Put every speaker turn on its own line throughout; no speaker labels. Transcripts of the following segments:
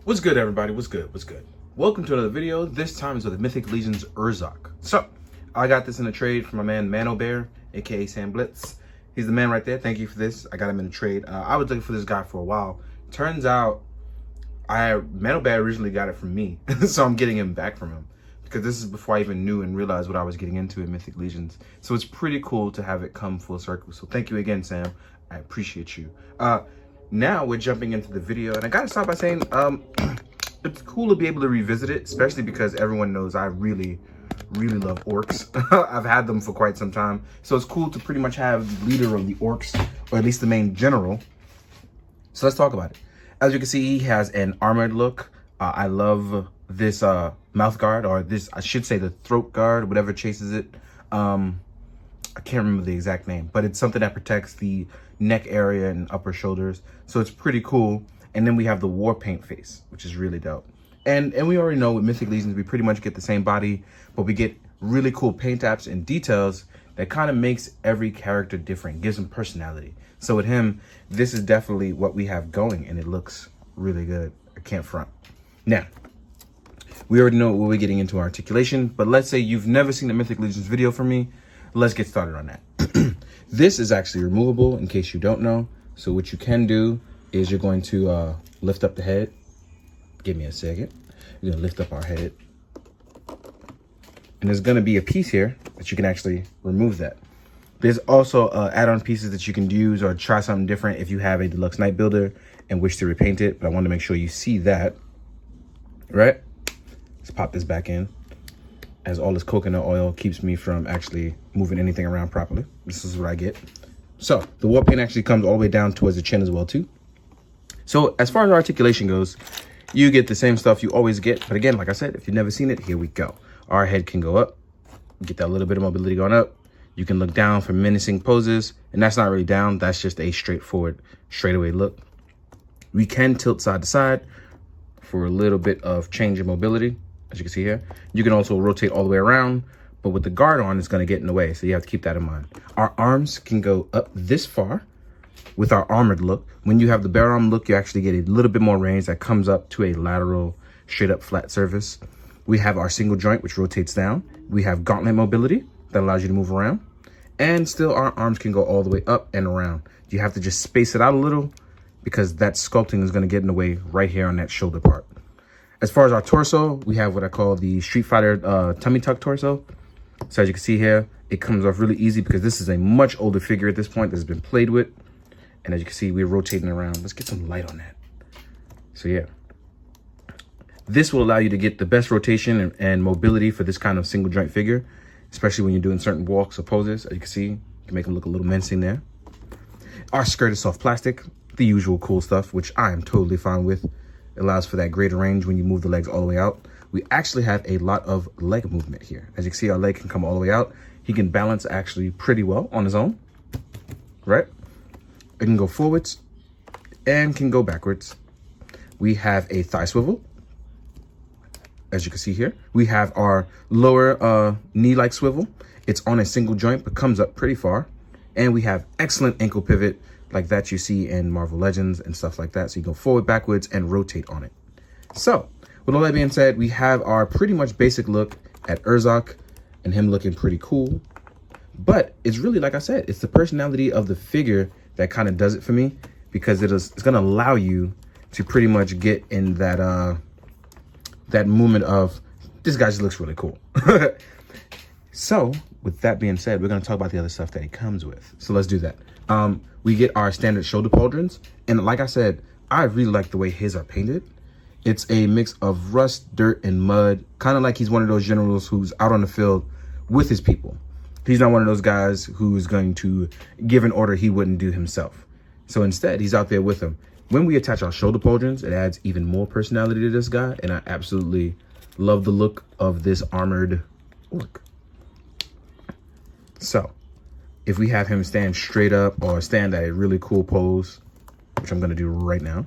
What's good, everybody? What's good? What's good? Welcome to another video. This time is with the Mythic Legion's Urzokk. So, I got this in a trade from my man Mano Bear, aka Sam Blitz. He's the man right there. Thank you for this. I got him in a trade. I was looking for this guy for a while. Turns out, Mano Bear originally got it from me, so I'm getting him back from him. Because this is before I even knew and realized what I was getting into in Mythic Legions. So it's pretty cool to have it come full circle. So thank you again, Sam. I appreciate you. Now we're jumping into the video, and I gotta start by saying, it's cool to be able to revisit it, especially because everyone knows I really love orcs. I've had them for quite some time, so it's cool to pretty much have the leader of the orcs, or at least the main general. So let's talk about it. As you can see, he has an armored look. I love this mouth guard, or this, I should say the throat guard, whatever chases it. I can't remember the exact name, but it's something that protects the neck area and upper shoulders. So it's pretty cool. And then we have the war paint face, which is really dope. And we already know with Mythic Legions, we pretty much get the same body, but we get really cool paint apps and details that kind of makes every character different, gives them personality. So with him, this is definitely what we have going, and it looks really good. I can't front. Now, we already know what we're getting into articulation, but let's say you've never seen a Mythic Legions video from me. Let's get started on that. This is actually removable, in case you don't know. So what you can do is you're going to lift up the head. Give me a second. You're gonna lift up our head. And there's gonna be a piece here that you can actually remove that. There's also add-on pieces that you can use or try something different if you have a deluxe night builder and wish to repaint it, but I want to make sure you see that, right? Let's pop this back in, as all this coconut oil keeps me from actually moving anything around properly. This is what I get. So the war paint actually comes all the way down towards the chin as well too. So as far as articulation goes, you get the same stuff you always get. But again, like I said, if you've never seen it, here we go. Our head can go up, get that little bit of mobility going up. You can look down for menacing poses, and that's not really down. That's just a straightforward, straightaway look. We can tilt side to side for a little bit of change in mobility, as you can see here. You can also rotate all the way around, but with the guard on, it's going to get in the way. So you have to keep that in mind. Our arms can go up this far with our armored look. When you have the bare arm look, you actually get a little bit more range that comes up to a lateral, straight up flat surface. We have our single joint, which rotates down. We have gauntlet mobility that allows you to move around. And still our arms can go all the way up and around. You have to just space it out a little because that sculpting is going to get in the way right here on that shoulder part. As far as our torso, we have what I call the Street Fighter tummy tuck torso. So as you can see here, it comes off really easy because this is a much older figure at this point that's been played with. And as you can see, we're rotating around. Let's get some light on that. So yeah, this will allow you to get the best rotation and mobility for this kind of single joint figure, especially when you're doing certain walks or poses. As you can see, you can make them look a little menacing there. Our skirt is soft plastic, the usual cool stuff, which I am totally fine with. It allows for that greater range when you move the legs all the way out. We actually have a lot of leg movement here. As you can see, our leg can come all the way out. He can balance actually pretty well on his own, right? It can go forwards and can go backwards. We have a thigh swivel, as you can see here. We have our lower knee-like swivel. It's on a single joint, but comes up pretty far. And we have excellent ankle pivot like that you see in Marvel Legends and stuff like that. So you go forward, backwards, and rotate on it. So with all that being said, we have our pretty much basic look at Urzokk and him looking pretty cool. But it's really, like I said, it's the personality of the figure that kind of does it for me, because it's going to allow you to pretty much get in that that moment of, this guy just looks really cool. So with that being said, we're going to talk about the other stuff that he comes with. So let's do that. We get our standard shoulder pauldrons. And like I said, I really like the way his are painted. It's a mix of rust, dirt, and mud, kind of like he's one of those generals who's out on the field with his people. He's not one of those guys who's going to give an order he wouldn't do himself. So instead, he's out there with them. When we attach our shoulder pauldrons, it adds even more personality to this guy. And I absolutely love the look of this armored orc. So if we have him stand straight up or stand at a really cool pose, which I'm going to do right now.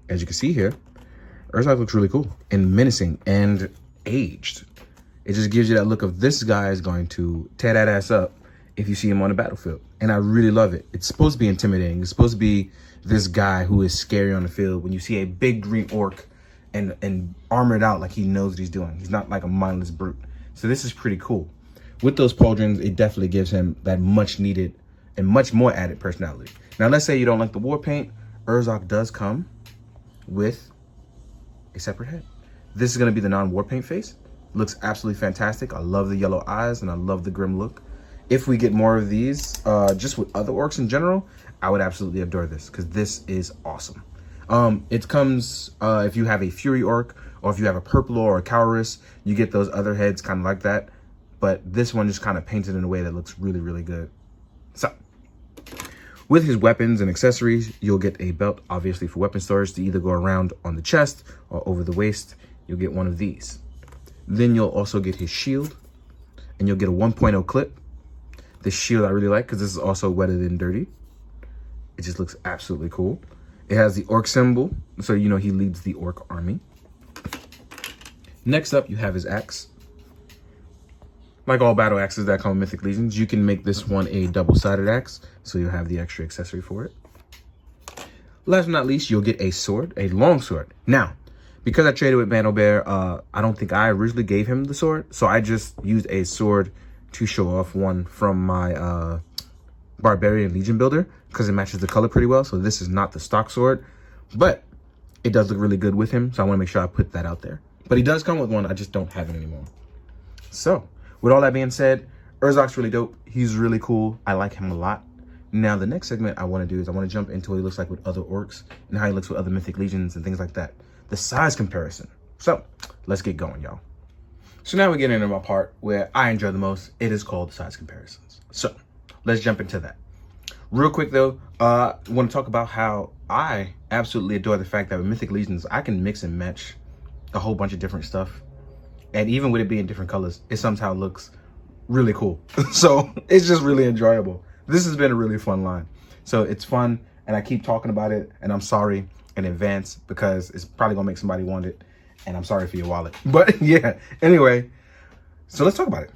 As you can see here, Urzokk looks really cool and menacing and aged. It just gives you that look of, this guy is going to tear that ass up if you see him on the battlefield. And I really love it. It's supposed to be intimidating. It's supposed to be this guy who is scary on the field when you see a big green orc and armored out like he knows what he's doing. He's not like a mindless brute. So this is pretty cool. With those pauldrons, it definitely gives him that much needed and much more added personality. Now, let's say you don't like the war paint. Urzokk does come with a separate head. This is going to be the non-war paint face. Looks absolutely fantastic. I love the yellow eyes and I love the grim look. If we get more of these, just with other orcs in general, I would absolutely adore this because this is awesome. It comes, if you have a Fury Orc or if you have a Purple or a Cowrus, you get those other heads kind of like that. But this one just kind of painted in a way that looks really, really good. So, with his weapons and accessories, you'll get a belt, obviously, for weapon storage to either go around on the chest or over the waist. You'll get one of these. Then you'll also get his shield, and you'll get a 1.0 clip. This shield I really like because this is also wetter than dirty. It just looks absolutely cool. It has the orc symbol, so you know he leads the orc army. Next up, you have his axe. Like all battle axes that come with Mythic Legions, you can make this one a double-sided axe, so you'll have the extra accessory for it. Last but not least, you'll get a sword, a long sword. Now, because I traded with Bando Bear, I don't think I originally gave him the sword, so I just used a sword to show off one from my Barbarian Legion builder, because it matches the color pretty well, so this is not the stock sword, but it does look really good with him, so I want to make sure I put that out there. But he does come with one, I just don't have it anymore. So, with all that being said, Urzokk's really dope. He's really cool. I like him a lot. Now, the next segment I want to do is I want to jump into what he looks like with other orcs and how he looks with other Mythic Legions and things like that. The size comparison. So, let's get going, y'all. So now we get into my part where I enjoy the most. It is called size comparisons. So, let's jump into that. Real quick, though, I want to talk about how I absolutely adore the fact that with Mythic Legions, I can mix and match a whole bunch of different stuff. And even with it being different colors, it somehow looks really cool. So it's just really enjoyable. This has been a really fun line. So it's fun, and I keep talking about it, and I'm sorry in advance because it's probably gonna make somebody want it, and I'm sorry for your wallet. But yeah, anyway, so let's talk about it.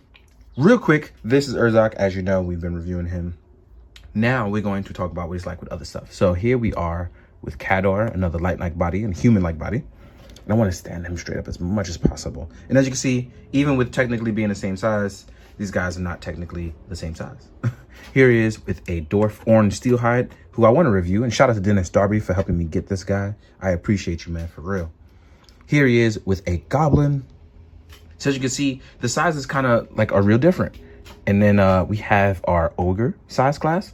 Real quick, this is Urzokk. As you know, we've been reviewing him. Now we're going to talk about what he's like with other stuff. So here we are with Khador, another light-like body and human-like body. And I want to stand him straight up as much as possible. And as you can see, even with technically being the same size, these guys are not technically the same size. Here he is with a dwarf orange steelhide, who I want to review. And shout out to Dennis Darby for helping me get this guy. I appreciate you, man, for real. Here he is with a goblin. So as you can see, the sizes kind of like are real different. And then we have our ogre size class.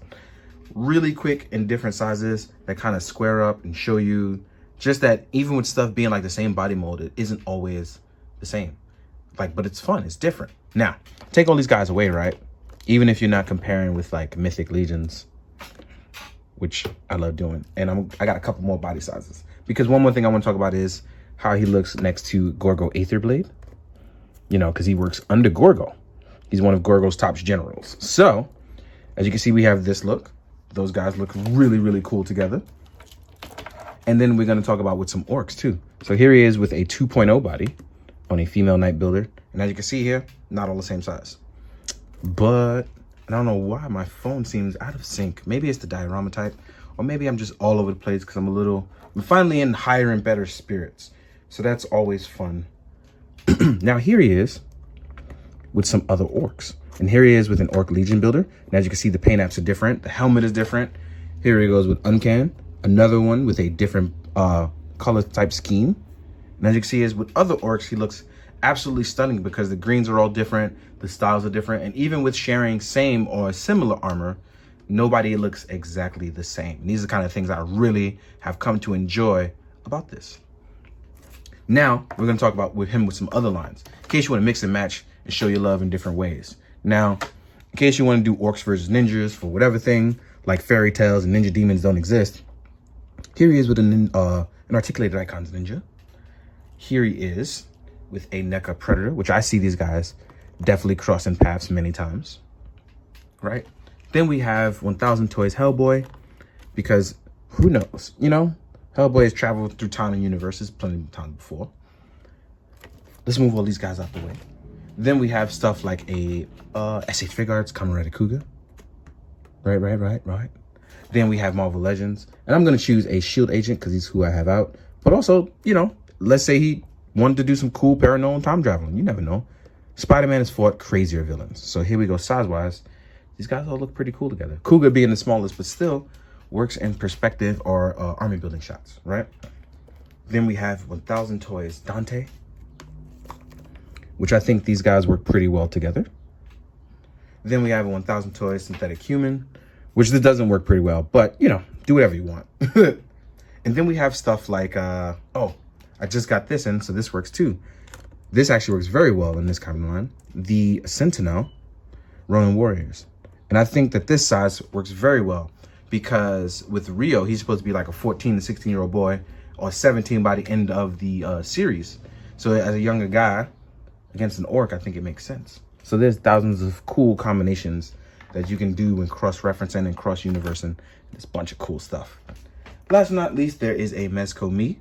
Really quick and different sizes that kind of square up and show you just that even with stuff being like the same body mold, it isn't always the same. Like, but it's fun, it's different. Now, take all these guys away, right? Even if you're not comparing with like Mythic Legions, which I love doing. And I got a couple more body sizes. Because one more thing I want to talk about is how he looks next to Gorgo Aetherblade. You know, because he works under Gorgo. He's one of Gorgo's top generals. So, as you can see, we have this look. Those guys look really, really cool together. And then we're going to talk about with some orcs too. So here he is with a 2.0 body on a female knight builder. And as you can see here, not all the same size. But I don't know why my phone seems out of sync. Maybe it's the diorama type, or maybe I'm just all over the place because I'm finally in higher and better spirits. So that's always fun. Now here he is with some other orcs. And here he is with an Orc Legion builder. And as you can see, the paint apps are different. The helmet is different. Here he goes with Uncan. Another one with a different color type scheme. And as you can see, is with other orcs, he looks absolutely stunning because the greens are all different, the styles are different, and even with sharing same or similar armor, nobody looks exactly the same. And these are the kind of things I really have come to enjoy about this. Now, we're going to talk about with him with some other lines, in case you want to mix and match and show your love in different ways. Now, in case you want to do orcs versus ninjas for whatever thing, like fairy tales and ninja demons don't exist, here he is with an articulated icons ninja. Here he is with a NECA predator, which I see these guys definitely crossing paths many times, right? Then we have 1000 Toys Hellboy, because who knows, you know? Hellboy has traveled through time and universes plenty of times before. Let's move all these guys out the way. Then we have stuff like a S.H. Figuarts Camerata Kuga, Right. Then we have Marvel Legends. And I'm going to choose a shield agent because he's who I have out. But also, you know, let's say he wanted to do some cool paranormal time traveling. You never know. Spider-Man has fought crazier villains. So here we go size-wise. These guys all look pretty cool together. Cougar being the smallest, but still works in perspective or army building shots, right? Then we have 1000 Toys Dante, which I think these guys work pretty well together. Then we have a 1000 Toys Synthetic Human, which this doesn't work pretty well, but you know, do whatever you want. And then we have stuff like, oh, I just got this in, so this works too. This actually works very well in this kind of line. The Sentinel Ronin Warriors. And I think that this size works very well because with Rio, he's supposed to be like a 14 to 16-year-old boy or 17 by the end of the series. So as a younger guy against an orc, I think it makes sense. So there's thousands of cool combinations that you can do when cross-referencing and cross-universing. There's a bunch of cool stuff. Last but not least, there is a Mezco Me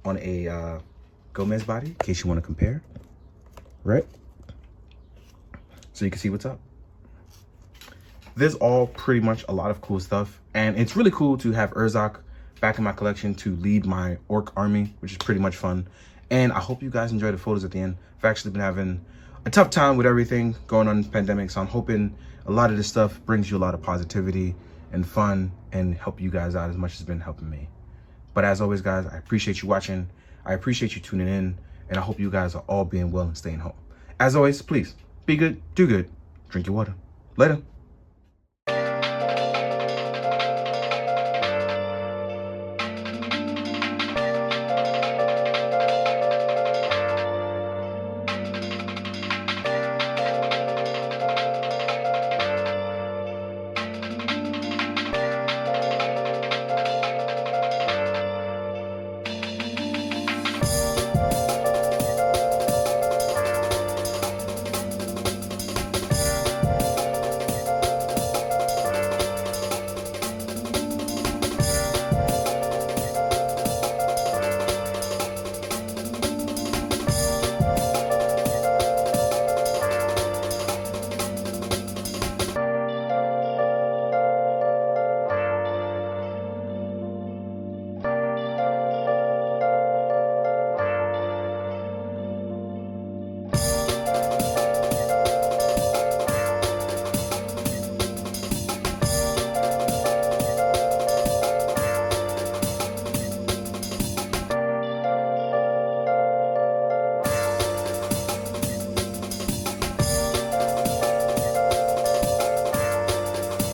on a Gomez body, in case you want to compare, right? So you can see what's up. There's all pretty much a lot of cool stuff. And it's really cool to have Urzokk back in my collection to lead my orc army, which is pretty much fun. And I hope you guys enjoy the photos at the end. I've actually been having a tough time with everything going on in the pandemic. So I'm hoping a lot of this stuff brings you a lot of positivity and fun and help you guys out as much as it's been helping me. But as always, guys, I appreciate you watching. I appreciate you tuning in. And I hope you guys are all being well and staying home. As always, please be good, do good, drink your water. Later.